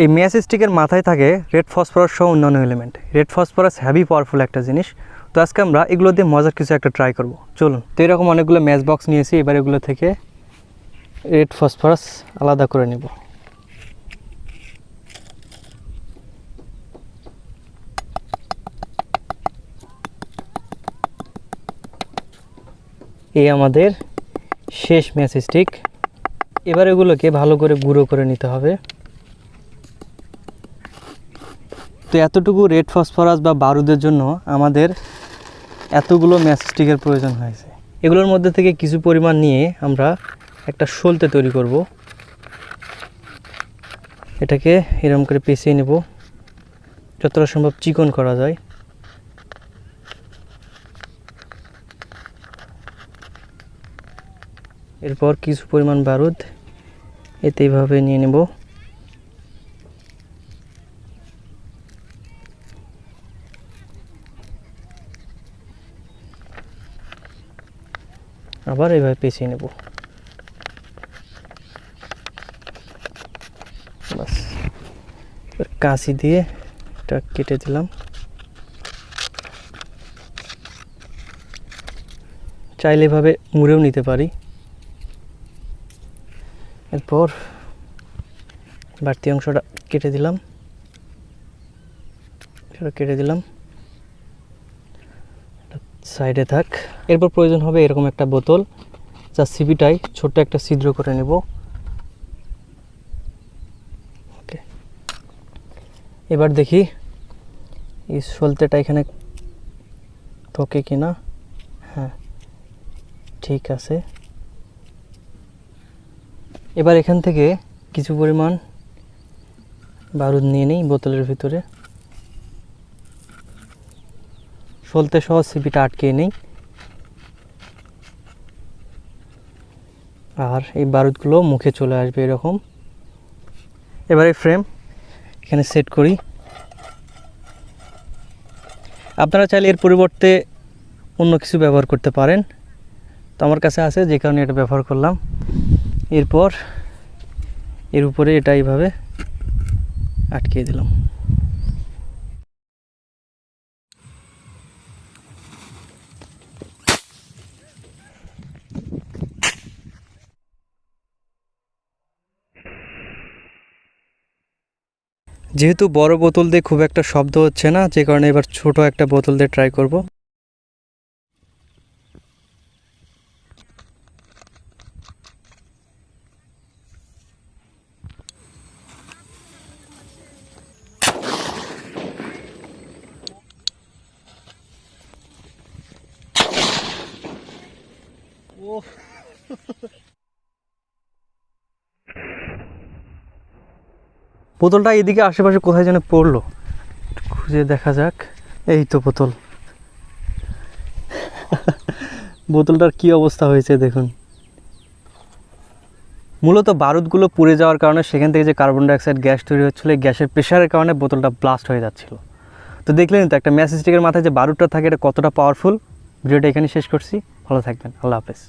এই ম্যাচ স্টিকের মাথায় থাকে রেড ফসফরাস সহ অন্যান্য element. Red phosphorus heavy powerful একটা জিনিস। তো আজকে আমরা এগুলো দিয়ে মজার কিছু একটা ট্রাই করব। চলুন। তো এরকম অনেকগুলো ম্যাচ বক্স নিয়েছি, এবার এগুলো থেকে রেড ফসফরাস আলাদা করে নেব। এই আমাদের শেষ ম্যাচ স্টিক। এবার এগুলোকে ভালো করে গুঁড়ো করে নিতে হবে। তো এতটুকু রেড ফসফরাস বা বারুদের জন্য আমাদের এতগুলো ম্যাচ স্টিকের প্রয়োজন হয়েছে। এগুলোর মধ্যে থেকে কিছু পরিমাণ নিয়ে আমরা একটা সলতে তৈরি করব। এটাকে এরকম করে পেঁচিয়ে নেব, যতটা সম্ভব চিকন করা যায়। এরপর কিছু পরিমাণ বারুদ এতে এইভাবে নিয়ে নেব। আবার এইভাবে পেঁচিয়ে নেব। বাস, কাঁচি দিয়ে এটা কেটে দিলাম। চাইলে এভাবে মুড়েও নিতে পারি। এরপর বাড়তি অংশটা কেটে দিলাম, সাইডে থাক। এরপর প্রয়োজন হবে এরকম একটা বোতল, যা সিপিটাই ছোট্ট একটা ছিদ্র করে নেব। ওকে, এবার দেখি এই সলতেটা এখানে ঢোকে কিনা। হ্যাঁ, ঠিক আছে। এবার এখান থেকে কিছু পরিমাণ বারুদ নিয়ে নিই বোতলের ভিতরে। সলতে সহ সিপিটা আটকে নেই। আর এই বারুদগুলো মুখে চলে আসবে এরকম। এবারে ফ্রেম এখানে সেট করি। আপনারা চাইলে এর পরিবর্তে অন্য কিছু ব্যবহার করতে পারেন, তো আমার কাছে আছে যে কারণে এটা ব্যবহার করলাম। এরপর এর উপরে এটা এইভাবে আটকিয়ে দিলাম। যেহেতু বড় বোতল দিয়ে খুব একটা শব্দ হচ্ছে না, যে কারণে এবার ছোট একটা বোতল দিয়ে ট্রাই করব। বোতলটা এদিকে আশেপাশে কোথায় যেন পড়লো, খুঁজে দেখা যাক। এই তো বোতল। বোতলটার কি অবস্থা হয়েছে দেখুন। মূলত বারুদগুলো পুড়ে যাওয়ার কারণে সেখান থেকে যে কার্বন ডাইঅক্সাইড গ্যাস তৈরি হচ্ছিল, এই গ্যাসের প্রেশারের কারণে বোতলটা ব্লাস্ট হয়ে যাচ্ছিল। তো দেখলেন তো একটা ম্যাচ স্টিকের মাথায় যে বারুদটা থাকে এটা কতটা পাওয়ারফুল। ভিডিওটা এখানে শেষ করছি। ভালো থাকবেন, আল্লাহ হাফেজ।